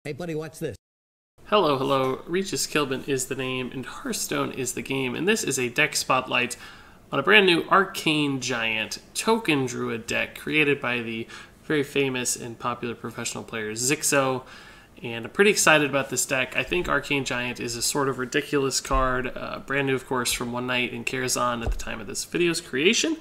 Hey buddy, watch this. Hello, hello. Regis Kilbin is the name, and Hearthstone is the game, and this is a deck spotlight on a brand new Arcane Giant token Druid deck created by the very famous and popular professional player Xixo, and I'm pretty excited about this deck. I think Arcane Giant is a sort of ridiculous card, brand new, of course, from one night in Karazhan at the time of this video's creation,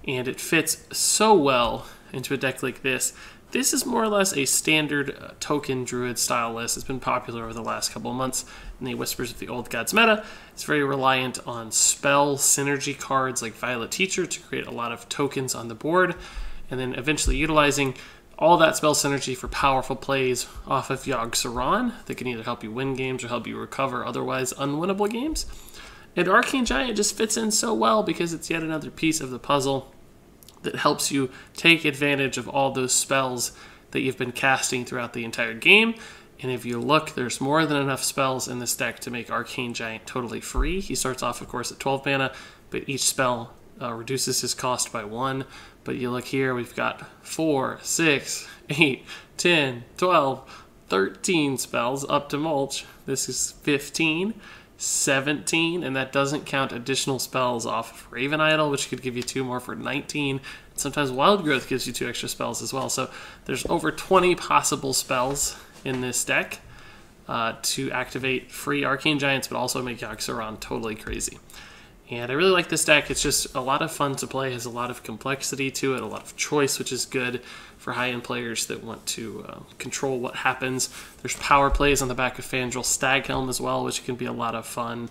and it fits so well into a deck like this. This is more or less a standard token Druid style list. It's been popular over the last couple of months in the Whispers of the Old Gods meta. It's very reliant on spell synergy cards like Violet Teacher to create a lot of tokens on the board, and then eventually utilizing all that spell synergy for powerful plays off of Yogg-Saron that can either help you win games or help you recover otherwise unwinnable games. And Arcane Giant just fits in so well because it's yet another piece of the puzzle that helps you take advantage of all those spells that you've been casting throughout the entire game. And if you look, there's more than enough spells in this deck to make Arcane Giant totally free. He starts off, of course, at 12 mana, but each spell reduces his cost by 1. But you look here, we've got 4, 6, 8, 10, 12, 13 spells up to Mulch. This is 15. 17, and that doesn't count additional spells off of Raven Idol, which could give you 2 more for 19. Sometimes Wild Growth gives you 2 extra spells as well. So there's over 20 possible spells in this deck to activate free Arcane Giants, but also make Yogg-Saron totally crazy. And I really like this deck. It's just a lot of fun to play. It has a lot of complexity to it, a lot of choice, which is good for high-end players that want to control what happens. There's power plays on the back of Fandral Staghelm as well, which can be a lot of fun.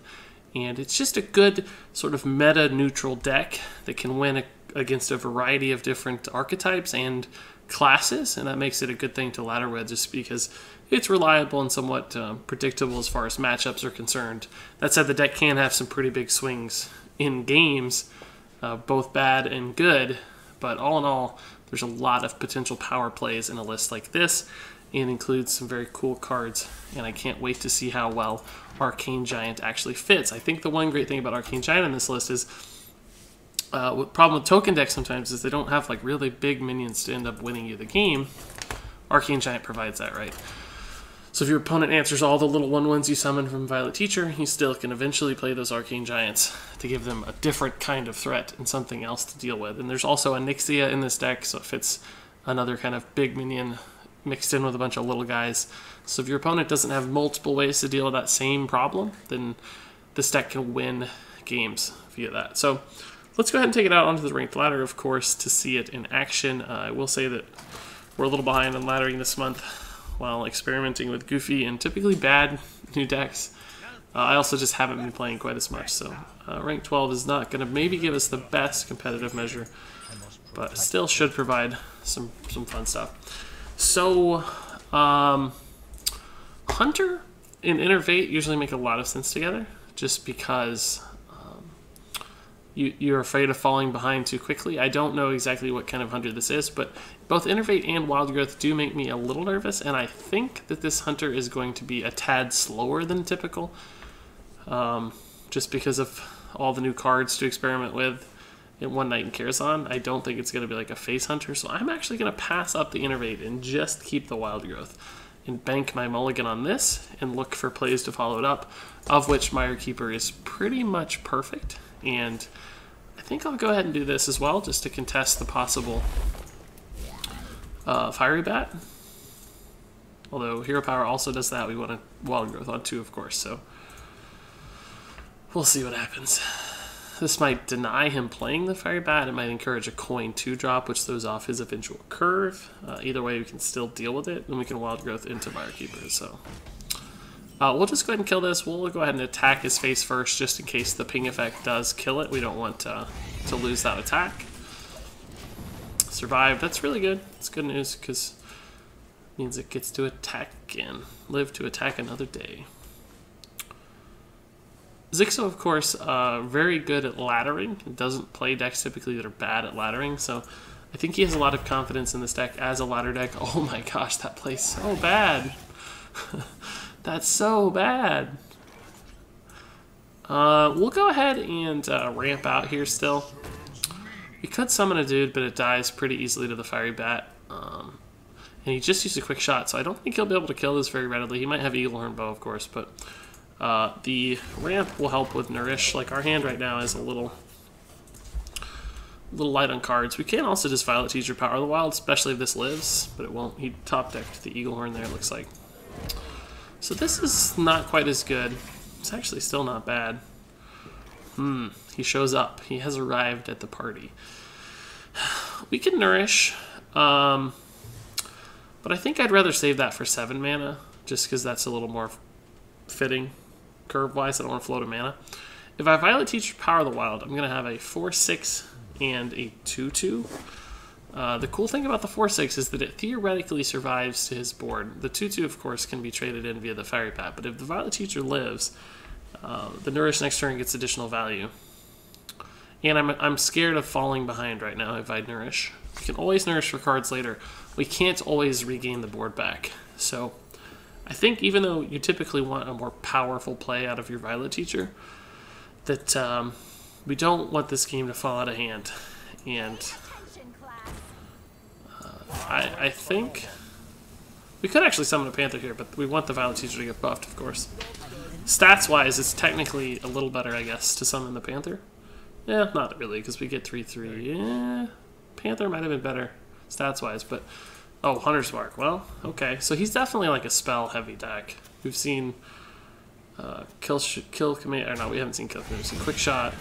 And it's just a good sort of meta-neutral deck that can win against a variety of different archetypes and classes, and that makes it a good thing to ladder with just because it's reliable and somewhat predictable as far as matchups are concerned. That said, the deck can have some pretty big swings in games, both bad and good, but all in all, there's a lot of potential power plays in a list like this, and includes some very cool cards, and I can't wait to see how well Arcane Giant actually fits. I think the one great thing about Arcane Giant in this list is the problem with token decks sometimes is they don't have like really big minions to end up winning you the game. Arcane Giant provides that, right? So if your opponent answers all the little 1/1s you summon from Violet Teacher, you still can eventually play those Arcane Giants to give them a different kind of threat and something else to deal with. And there's also a Nixia in this deck, so it fits another kind of big minion mixed in with a bunch of little guys. So if your opponent doesn't have multiple ways to deal with that same problem, then this deck can win games via that. So let's go ahead and take it out onto the ranked ladder, of course, to see it in action. I will say that we're a little behind on laddering this month while experimenting with goofy and typically bad new decks. I also just haven't been playing quite as much, so rank 12 is not going to maybe give us the best competitive measure, but still should provide some fun stuff. So, Hunter and Innervate usually make a lot of sense together, just because you're afraid of falling behind too quickly. I don't know exactly what kind of Hunter this is, but both Innervate and Wild Growth do make me a little nervous, and I think that this Hunter is going to be a tad slower than typical, just because of all the new cards to experiment with in One Night in Karazhan. I don't think it's going to be like a face Hunter, so I'm actually going to pass up the Innervate and just keep the Wild Growth and bank my mulligan on this and look for plays to follow it up, of which Mire Keeper is pretty much perfect. And I think I'll go ahead and do this as well, just to contest the possible Fiery Bat. Although Hero Power also does that. We want a Wild Growth on too, of course, so we'll see what happens. This might deny him playing the Fiery Bat. It might encourage a coin 2-drop, which throws off his eventual curve. Either way, we can still deal with it, and we can Wild Growth into Mire Keeper, so we'll just go ahead and kill this. We'll go ahead and attack his face first, just in case the ping effect does kill it. We don't want to lose that attack. Survive. That's really good. It's good news, because it means it gets to attack again. Live to attack another day. Xixo, of course, very good at laddering. It doesn't play decks typically that are bad at laddering, so I think he has a lot of confidence in this deck as a ladder deck. Oh my gosh, that plays so bad. That's so bad. We'll go ahead and ramp out here still. We could summon a dude, but it dies pretty easily to the Fiery Bat. And he just used a quick shot, so I don't think he'll be able to kill this very readily. He might have Eaglehorn Bow, of course, but the ramp will help with Nourish. Like, our hand right now is a little light on cards. We can also just Violet Teacher Power the Wild, especially if this lives, but it won't. He top decked the Eaglehorn there, it looks like. So this is not quite as good. It's actually still not bad. He shows up. He has arrived at the party. We can Nourish, but I think I'd rather save that for 7 mana, just because that's a little more fitting curve-wise. I don't want to float a mana. If I Violet Teacher Power the Wild, I'm going to have a 4/6 and a 2/2. The cool thing about the 4/6 is that it theoretically survives to his board. The 2/2, of course, can be traded in via the Fiery Path, but if the Violet Teacher lives, the Nourish next turn gets additional value. And I'm scared of falling behind right now if I Nourish. We can always Nourish for cards later. We can't always regain the board back. So I think even though you typically want a more powerful play out of your Violet Teacher, that we don't want this game to fall out of hand. And I think we could actually summon a Panther here, but we want the Violet Teacher to get buffed, of course. Stats-wise, it's technically a little better, I guess, to summon the Panther. Yeah, not really, because we get 3/3. Yeah, Panther might have been better stats-wise, but... Oh, Hunter's Mark. Well, okay. So he's definitely like a spell-heavy deck. We've seen Kill Command... Or no, we haven't seen Kill Command. We've seen Quick Shot.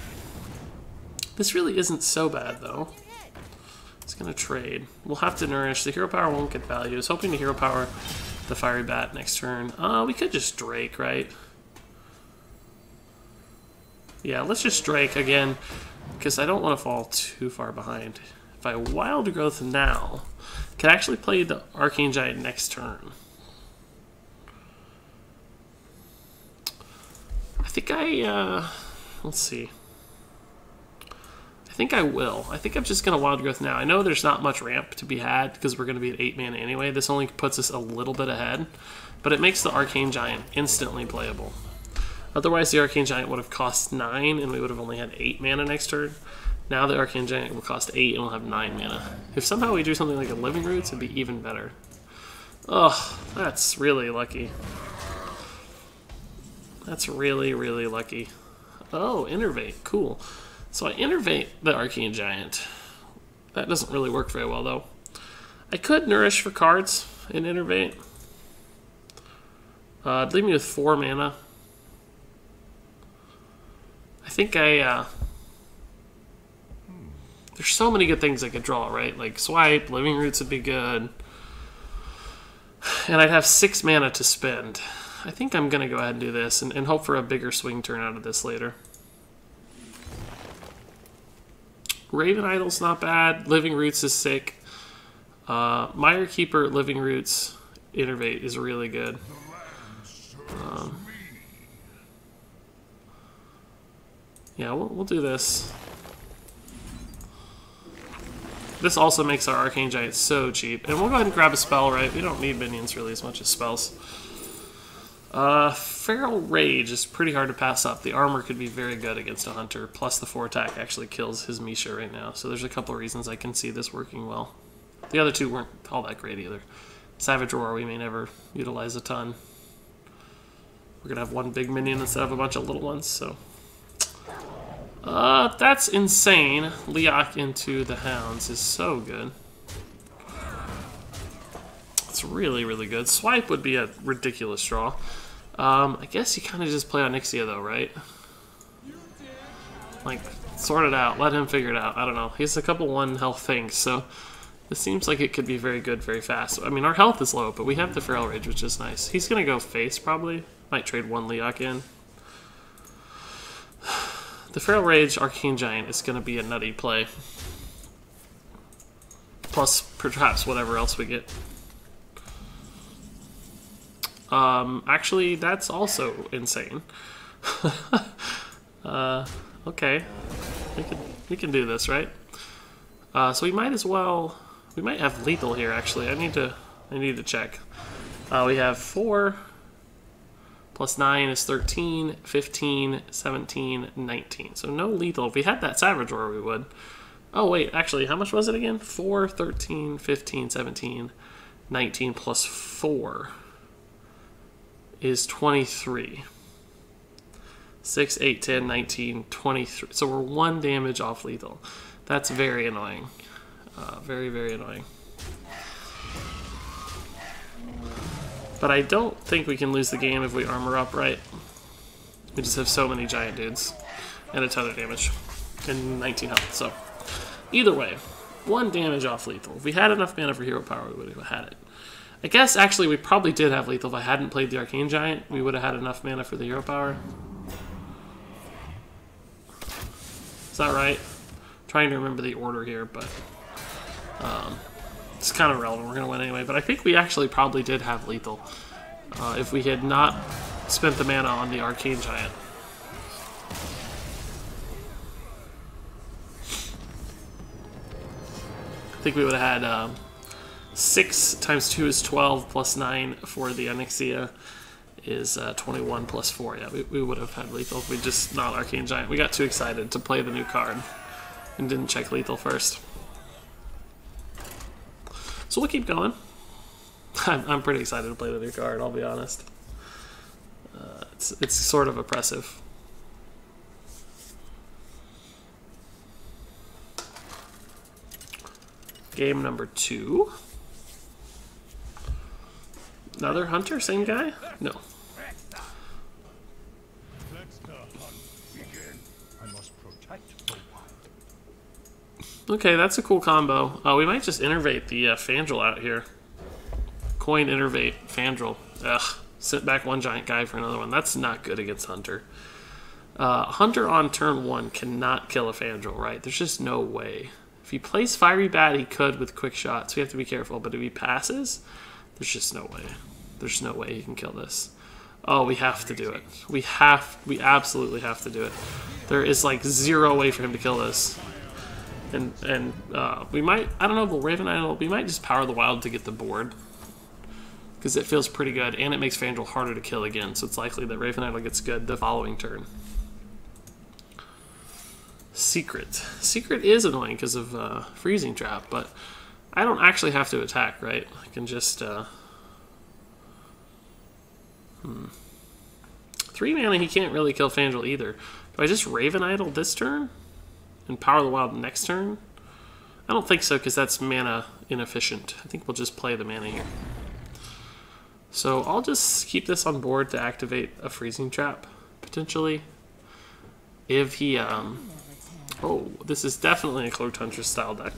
This really isn't so bad, though. It's going to trade. We'll have to Nourish. The Hero Power won't get value. I was hoping to Hero Power the Fiery Bat next turn. We could just Drake, right? Yeah, let's just Drake again, because I don't want to fall too far behind. If I Wild Growth now, I can actually play the Arcane Giant next turn. I think let's see. I think I will. I think I'm just going to Wild Growth now. I know there's not much ramp to be had, because we're going to be at 8 mana anyway. This only puts us a little bit ahead, but it makes the Arcane Giant instantly playable. Otherwise, the Arcane Giant would have cost 9, and we would have only had 8 mana next turn. Now the Arcane Giant will cost 8, and we'll have 9 mana. If somehow we do something like a Living Roots, it'd be even better. Oh, that's really lucky. That's really, really lucky. Oh, Innervate. Cool. So I Innervate the Arcane Giant. That doesn't really work very well, though. I could Nourish for cards in Innervate. It'd leave me with 4 mana. I think there's so many good things I could draw, right? Like Swipe, Living Roots would be good. And I'd have 6 mana to spend. I think I'm going to go ahead and do this and hope for a bigger swing turn out of this later. Raven Idol's not bad. Living Roots is sick. Mire Keeper, Living Roots, Innervate is really good. Yeah, we'll do this. This also makes our Arcane Giant so cheap. And we'll go ahead and grab a spell, right? We don't need minions really as much as spells. Feral Rage is pretty hard to pass up. The armor could be very good against a Hunter, plus the 4 attack actually kills his Misha right now. So there's a couple of reasons I can see this working well. The other two weren't all that great either. Savage Roar we may never utilize a ton. We're going to have one big minion instead of a bunch of little ones, so... that's insane. Leok into the Hounds is so good. It's really, really good. Swipe would be a ridiculous draw. I guess you kind of just play on Onyxia though, right? Like, sort it out. Let him figure it out. I don't know. He has a couple 1 health things, so this seems like it could be very good very fast. I mean, our health is low, but we have the Feral Rage, which is nice. He's going to go face, probably. Might trade 1 Leok in. The Feral Rage Arcane Giant is going to be a nutty play. Plus, perhaps whatever else we get. Actually, that's also insane. Okay. We can do this, right? So we might as well... We might have lethal here, actually. I need to check. We have 4... Plus 9 is 13, 15, 17, 19. So no lethal. If we had that Savage Roar, we would. Oh, wait. Actually, how much was it again? 4, 13, 15, 17, 19 plus 4 is 23. 6, 8, 10, 19, 23. So we're 1 damage off lethal. That's very annoying. Very, very annoying. But I don't think we can lose the game if we armor up right. We just have so many giant dudes. And a ton of damage. And 19 health. So either way, 1 damage off lethal. If we had enough mana for hero power, we would have had it. I guess actually we probably did have lethal. If I hadn't played the Arcane Giant, we would have had enough mana for the hero power. Is that right? I'm trying to remember the order here, but it's kind of irrelevant. We're going to win anyway. But I think we actually probably did have lethal if we had not spent the mana on the Arcane Giant. I think we would have had 6 times 2 is 12 plus 9 for the Onyxia is 21 plus 4. Yeah, we would have had lethal if we just not Arcane Giant. We got too excited to play the new card and didn't check lethal first. So we'll keep going. I'm pretty excited to play the new card, I'll be honest. It's sort of oppressive. Game number 2. Another hunter, same guy? No. Okay, that's a cool combo. We might just innervate the Fandral out here. Coin, innervate, Fandral. Ugh. Sit back 1 giant guy for another one. That's not good against Hunter. Hunter on turn 1 cannot kill a Fandral, right? There's just no way. If he plays Fiery Bat, he could with quick shots. We have to be careful. But if he passes, there's just no way. There's no way he can kill this. Oh, we have to do it. We absolutely have to do it. There is like 0 way for him to kill this. And we might, I don't know, but Raven Idol, we might just power the wild to get the board. Because it feels pretty good, and it makes Fandral harder to kill again. So it's likely that Raven Idol gets good the following turn. Secret. Secret is annoying because of Freezing Trap, but I don't actually have to attack, right? I can just... 3 mana, he can't really kill Fandral either. Do I just Raven Idol this turn? And Power the Wild next turn? I don't think so, because that's mana inefficient. I think we'll just play the mana here. So I'll just keep this on board to activate a Freezing Trap, potentially. If he... Oh, this is definitely a Cloaked Hunter style deck.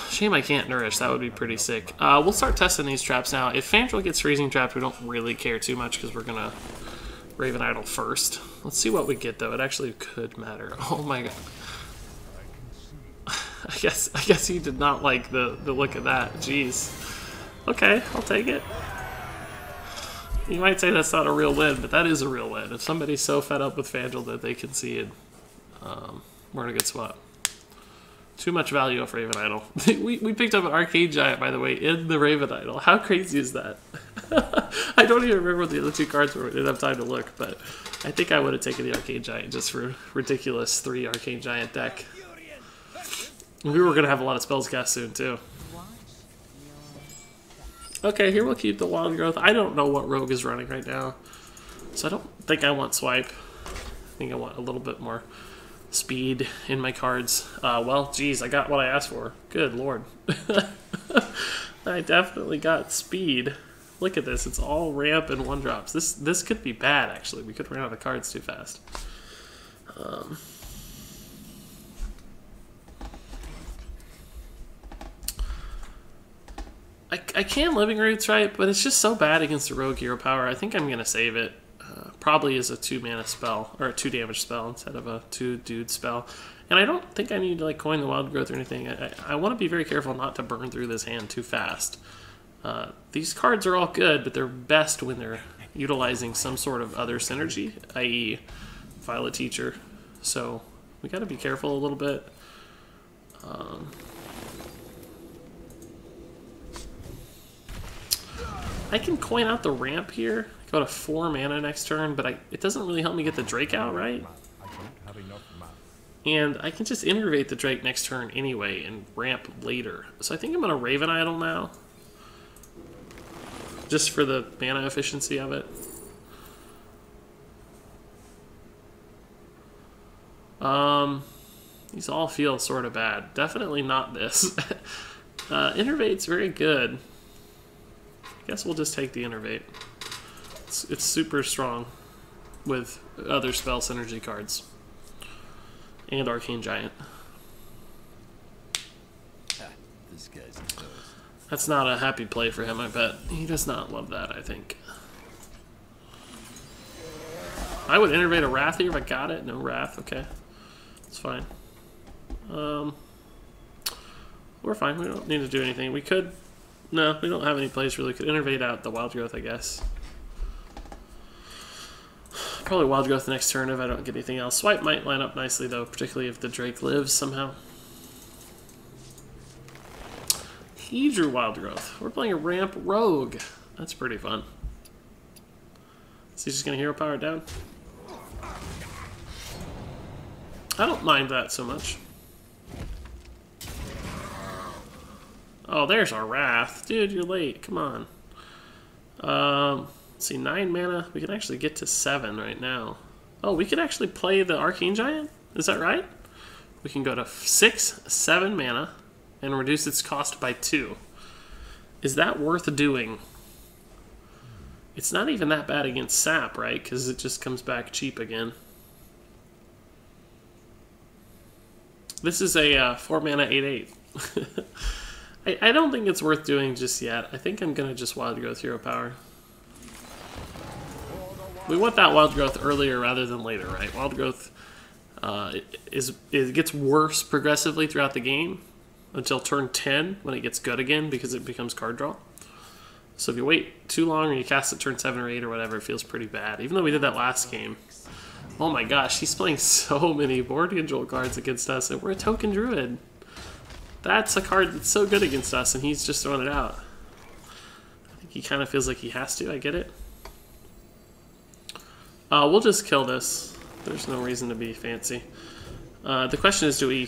Shame I can't Nourish. That would be pretty sick. We'll start testing these traps now. If Fandral gets Freezing Trapped, we don't really care too much because we're going to Raven Idol first. Let's see what we get, though. It actually could matter. Oh my god. I guess he did not like the look of that. Jeez. Okay, I'll take it. You might say that's not a real win, but that is a real win. If somebody's so fed up with Fandral that they concede, we're in a good spot. Too much value off Raven Idol. we picked up an Arcane Giant, by the way, in the Raven Idol. How crazy is that? I don't even remember what the other 2 cards were. We didn't have time to look, but I think I would have taken the Arcane Giant just for ridiculous 3 Arcane Giant deck. We were going to have a lot of spells cast soon, too. Okay, here we'll keep the Wild Growth. I don't know what Rogue is running right now, so I don't think I want Swipe. I think I want a little bit more speed in my cards. Well, geez, I got what I asked for. Good lord. I definitely got speed. Look at this. It's all ramp and 1-drops. This could be bad, actually. We could run out of cards too fast. I can Living Roots, right? But it's just so bad against the Rogue Hero Power. I think I'm going to save it. Probably as a 2-mana spell, or a 2-damage spell instead of a 2-dude spell. And I don't think I need to like coin the Wild Growth or anything. I want to be very careful not to burn through this hand too fast. These cards are all good, but they're best when they're utilizing some sort of other synergy, i.e. Violet Teacher. So we got to be careful a little bit. I can coin out the ramp here, go to 4 mana next turn, but it doesn't really help me get the Drake out, right? And I can just innervate the Drake next turn anyway and ramp later. So I think I'm going to Raven Idol now. Just for the mana efficiency of it. These all feel sort of bad. Definitely not this. Innervate's very good. I guess we'll just take the Innervate. It's super strong with other spell synergy cards. And Arcane Giant. This guy's close. That's not a happy play for him, I bet. He does not love that, I think. I would innervate a Wrath here if I got it. No Wrath, okay. It's fine. We're fine, we don't need to do anything. We could... No, we don't have any plays really. Could innervate out the Wild Growth, I guess. Probably Wild Growth the next turn if I don't get anything else. Swipe might line up nicely, though, particularly if the Drake lives somehow. He drew Wild Growth. We're playing a Ramp Rogue. That's pretty fun. Is he just going to Hero Power it down? I don't mind that so much. Oh, there's our Wrath. Dude, you're late. Come on. Let's see, 9 mana. We can actually get to 7 right now. Oh, we could actually play the Arcane Giant? Is that right? We can go to 6, 7 mana and reduce its cost by 2. Is that worth doing? It's not even that bad against Sap, right? Because it just comes back cheap again. This is a 4 mana 8/8. I don't think it's worth doing just yet. I think I'm going to just Wild Growth Hero Power. We want that Wild Growth earlier rather than later, right? Wild Growth it gets worse progressively throughout the game until turn 10 when it gets good again because it becomes card draw. So if you wait too long or you cast it turn 7 or 8 or whatever, it feels pretty bad. Even though we did that last game. Oh my gosh, he's playing so many board control cards against us, and we're a token Druid. That's a card that's so good against us, and he's just throwing it out. I think he kind of feels like he has to. I get it. We'll just kill this. There's no reason to be fancy. The question is, do we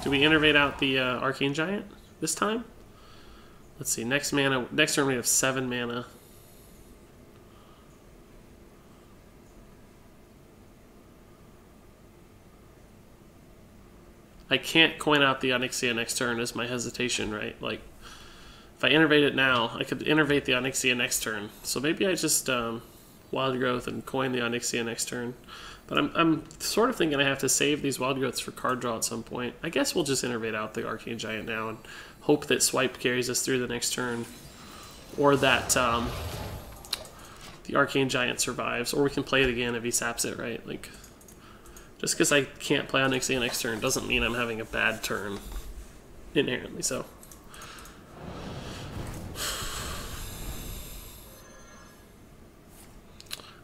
innervate out the Arcane Giant this time? Let's see. Next turn we have 7 mana. I can't coin out the Onyxia next turn is my hesitation, right? Like, if I innervate it now, I could innervate the Onyxia next turn. So maybe I just Wild Growth and coin the Onyxia next turn. But I'm sort of thinking I have to save these Wild Growths for card draw at some point. I guess we'll just innervate out the Arcane Giant now and hope that Swipe carries us through the next turn. Or that the Arcane Giant survives. Or we can play it again if he saps it, right? Like... Just because I can't play Onyxia next turn doesn't mean I'm having a bad turn, inherently so.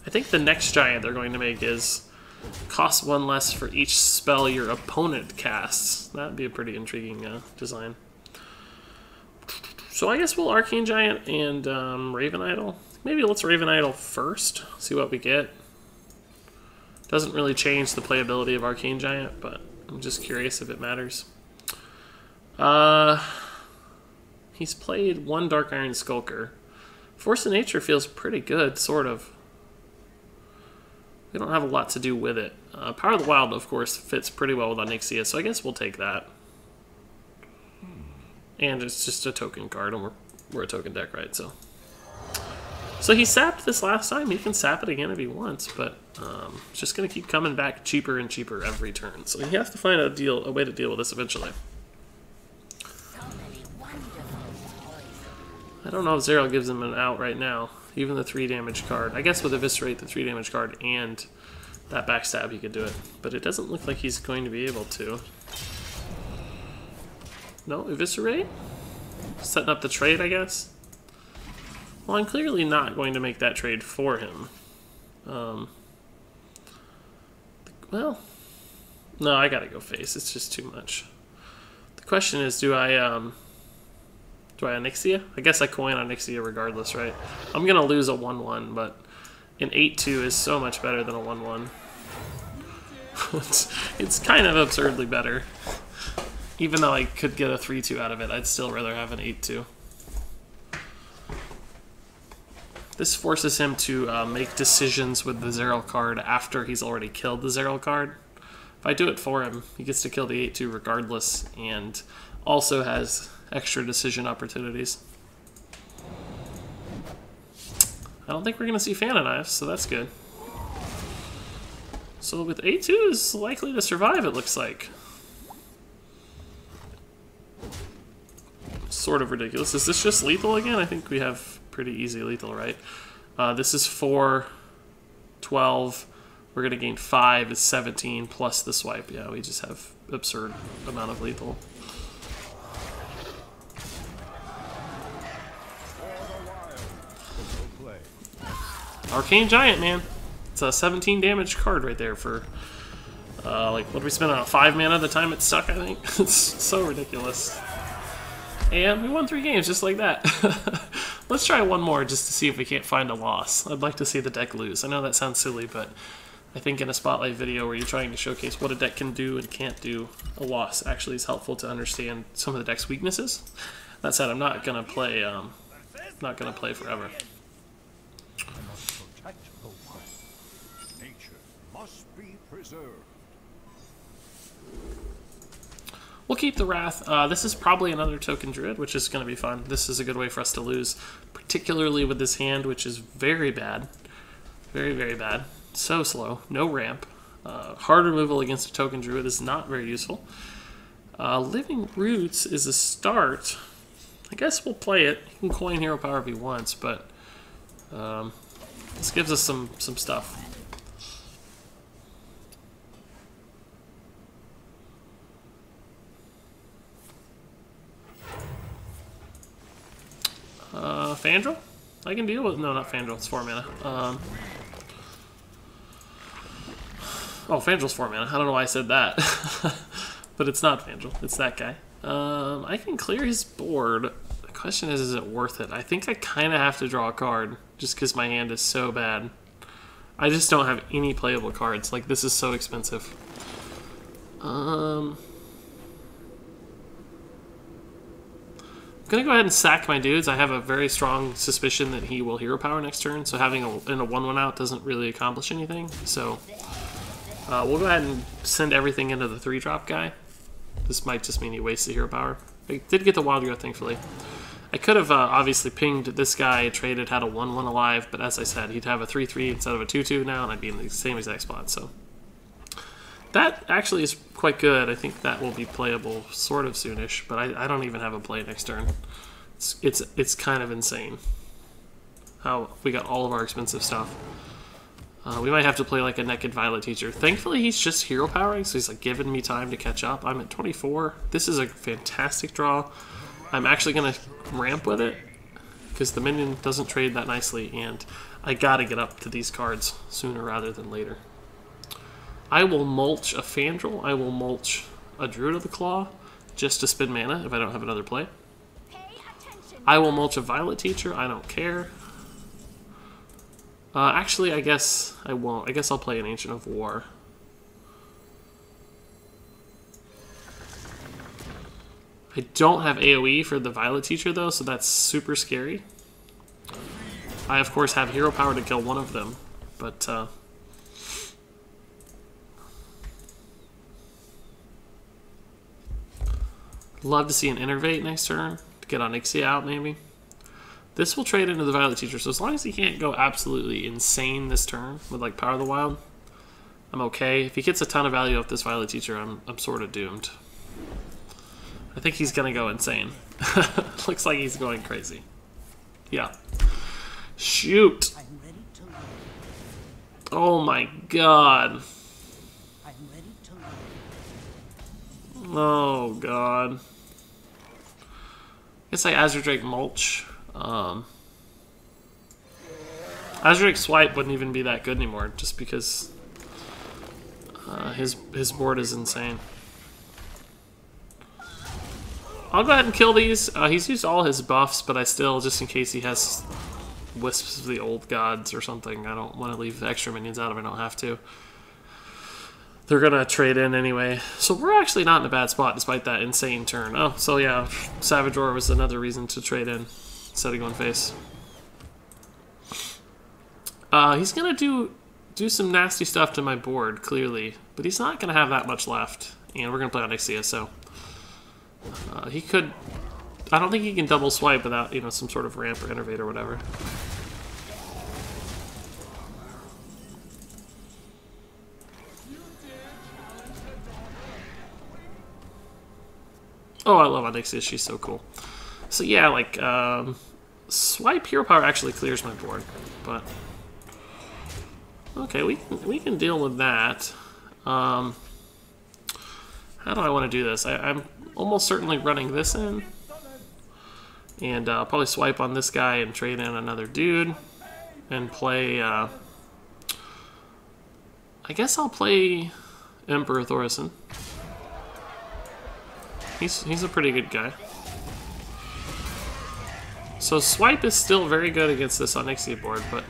I think the next giant they're going to make is cost 1 less for each spell your opponent casts. That'd be a pretty intriguing design. So I guess we'll Arcane Giant and Raven Idol. Maybe let's Raven Idol first, see what we get. Doesn't really change the playability of Arcane Giant, but I'm just curious if it matters. He's played 1 Dark Iron Skulker. Force of Nature feels pretty good, sort of. We don't have a lot to do with it. Power of the Wild, of course, fits pretty well with Onyxia, so I guess we'll take that. And it's just a token card, and we're a token deck, right? So he sapped this last time. He can sap it again if he wants, but it's just going to keep coming back cheaper and cheaper every turn. So he has to find a way to deal with this eventually. I don't know if Zero gives him an out right now. Even the 3 damage card. I guess with Eviscerate, the 3 damage card, and that backstab, he could do it. But it doesn't look like he's going to be able to. No, Eviscerate? Setting up the trade, I guess? Well, I'm clearly not going to make that trade for him. Well, no, I gotta go face. It's just too much. The question is, do I Onyxia? I guess I coin Onyxia regardless, right? I'm gonna lose a 1/1, but an 8/2 is so much better than a 1/1. It's kind of absurdly better. Even though I could get a 3-2 out of it, I'd still rather have an 8-2. This forces him to make decisions with the Zeril card after he's already killed the Zeril card. If I do it for him, he gets to kill the 8-2 regardless, and also has extra decision opportunities. I don't think we're going to see Fan of Knives, so that's good. So with 8-2 is likely to survive, it looks like. Sort of ridiculous. Is this just lethal again? I think we have pretty easy lethal, right? This is 4, 12. We're going to gain 5 is 17 plus the swipe. Yeah, we just have absurd amount of lethal. Arcane Giant, man. It's a 17 damage card right there for, like, what did we spend on? 5 mana the time it stuck, I think? It's so ridiculous. And we won 3 games just like that. Let's try one more just to see if we can't find a loss. I'd like to see the deck lose. I know that sounds silly, but I think in a spotlight video where you're trying to showcase what a deck can do and can't do, a loss actually is helpful to understand some of the deck's weaknesses. That said, I'm not gonna play. Not gonna play forever. Nature must be preserved. We'll keep the Wrath. This is probably another token Druid, which is going to be fun. This is a good way for us to lose, particularly with this hand, which is very bad. Very, very bad. So slow. No ramp. Hard removal against a token Druid is not very useful. Living Roots is a start. I guess we'll play it. He can coin hero power if he wants, but this gives us some stuff. Fandral? I can deal with... No, not Fandral. It's 4 mana. Oh, Fandral's 4 mana. I don't know why I said that. But it's not Fandral. It's that guy. I can clear his board. The question is it worth it? I think I kind of have to draw a card just because my hand is so bad. I just don't have any playable cards. Like, this is so expensive. I'm gonna go ahead and sack my dudes. I have a very strong suspicion that he will hero power next turn, so having a 1/1 out doesn't really accomplish anything. So we'll go ahead and send everything into the 3-drop guy. This might just mean he wastes the hero power. I did get the Wild Growth, thankfully. I could have obviously pinged this guy, traded, had a 1/1 alive, but as I said, he'd have a 3/3 instead of a 2/2 now, and I'd be in the same exact spot. So that actually is quite good. I think that will be playable sort of soonish, but I don't even have a play next turn. It's kind of insane how we got all of our expensive stuff. We might have to play like a Naked Violet Teacher. Thankfully, he's just hero powering, so he's like giving me time to catch up. I'm at 24. This is a fantastic draw. I'm actually going to ramp with it because the minion doesn't trade that nicely, and I got to get up to these cards sooner rather than later. I will mulch a Fandral. I will mulch a Druid of the Claw just to spend mana if I don't have another play. I will mulch a Violet Teacher. I don't care. Actually, I guess I won't. I guess I'll play an Ancient of War. I don't have AoE for the Violet Teacher, though, so that's super scary. I, of course, have hero power to kill one of them, but... love to see an Innervate next turn to get Onyxia out, maybe. This will trade into the Violet Teacher, so as long as he can't go absolutely insane this turn with like Power of the Wild, I'm okay. If he gets a ton of value off this Violet Teacher, I'm sort of doomed. I think he's gonna go insane. Looks like he's going crazy. Yeah. Shoot. Oh my god. Oh god. I guess I Azure Drake mulch. Azure Drake swipe wouldn't even be that good anymore, just because his board is insane. I'll go ahead and kill these. He's used all his buffs, but I still, just in case he has Wisps of the Old Gods or something, I don't want to leave the extra minions out if I don't have to. they're going to trade in anyway. So we're actually not in a bad spot despite that insane turn. Oh, so yeah, Savage Roar was another reason to trade in instead of going face. He's going to do some nasty stuff to my board, clearly. But he's not going to have that much left. And we're going to play on Xixo. He could... I don't think he can double swipe without, you know, some sort of ramp or innervate or whatever. Oh, I love Onyxia. She's so cool. So yeah, like, swipe Hero Power actually clears my board, but okay, we can deal with that. How do I want to do this? I'm almost certainly running this in, and I'll probably swipe on this guy and trade in another dude, and play. I guess I'll play Emperor Thorison. He's a pretty good guy. So swipe is still very good against this Onyxia board, but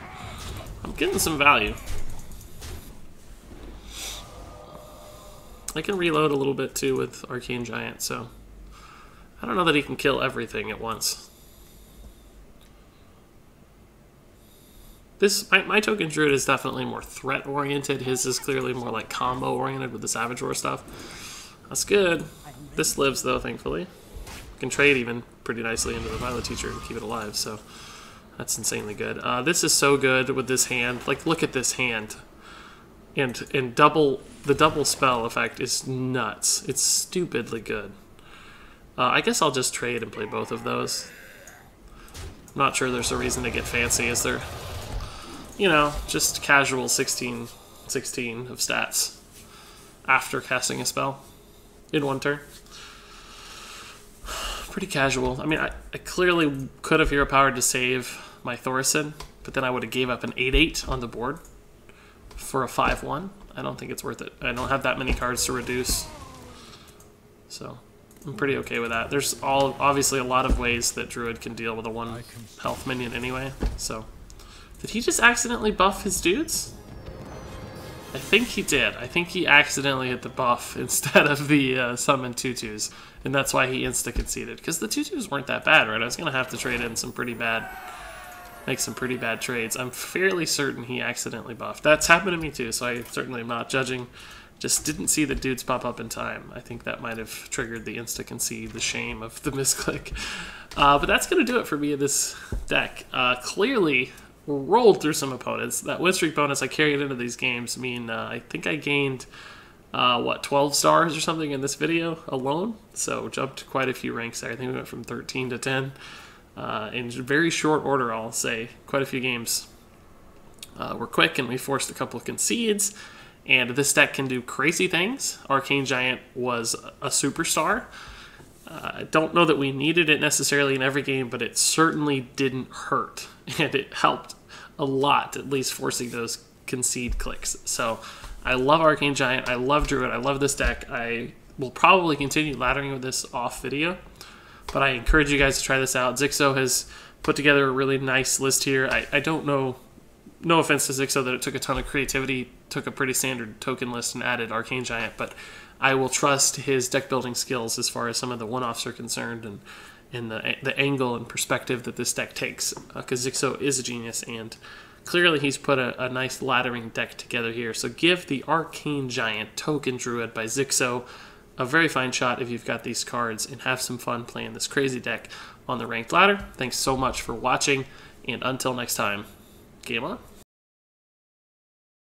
I'm getting some value. I can reload a little bit too with Arcane Giant, so I don't know that he can kill everything at once. My token Druid is definitely more threat oriented. His is clearly more like combo oriented with the Savage Roar stuff. That's good. This lives though, thankfully. Can trade even pretty nicely into the Violet Teacher and keep it alive, so that's insanely good. This is so good with this hand. Like, look at this hand. And the double spell effect is nuts. It's stupidly good. I guess I'll just trade and play both of those. I'm not sure there's a reason to get fancy, is there? You know, just casual 16 of stats after casting a spell in one turn. Pretty casual. I mean, I clearly could have Hero Powered to save my Thorison, but then I would have gave up an 8/8 on the board for a 5/1. I don't think it's worth it. I don't have that many cards to reduce, so I'm pretty okay with that. There's obviously a lot of ways that Druid can deal with a 1 health minion anyway, so... Did he just accidentally buff his dudes? I think he did. I think he accidentally hit the buff instead of the summon tutus, and that's why he insta-conceded. Because the tutus weren't that bad, right? I was going to have to trade in some pretty bad... make some pretty bad trades. I'm fairly certain he accidentally buffed. That's happened to me too, so I certainly am not judging. Just didn't see the dudes pop up in time. I think that might have triggered the insta-concede, the shame of the misclick. But that's going to do it for me in this deck. Clearly... rolled through some opponents. That win streak bonus I carried into these games mean I think I gained, 12 stars or something in this video alone? So jumped quite a few ranks there. I think we went from 13 to 10 in very short order, I'll say. Quite a few games were quick, and we forced a couple of concedes, and this deck can do crazy things. Arcane Giant was a superstar. I don't know that we needed it necessarily in every game, but it certainly didn't hurt, and it helped a lot, at least forcing those concede clicks. So I love Arcane Giant, I love Druid, I love this deck. I will probably continue laddering with this off video, but I encourage you guys to try this out. Xixo has put together a really nice list here. I don't know, no offense to Xixo, that it took a ton of creativity, took a pretty standard token list and added Arcane Giant, but I will trust his deck building skills as far as some of the one-offs are concerned, and the angle and perspective that this deck takes, because Xixo is a genius, and clearly he's put a nice laddering deck together here. So give the Arcane Giant Token Druid by Xixo a very fine shot if you've got these cards, and have some fun playing this crazy deck on the ranked ladder. Thanks so much for watching, and until next time, game on.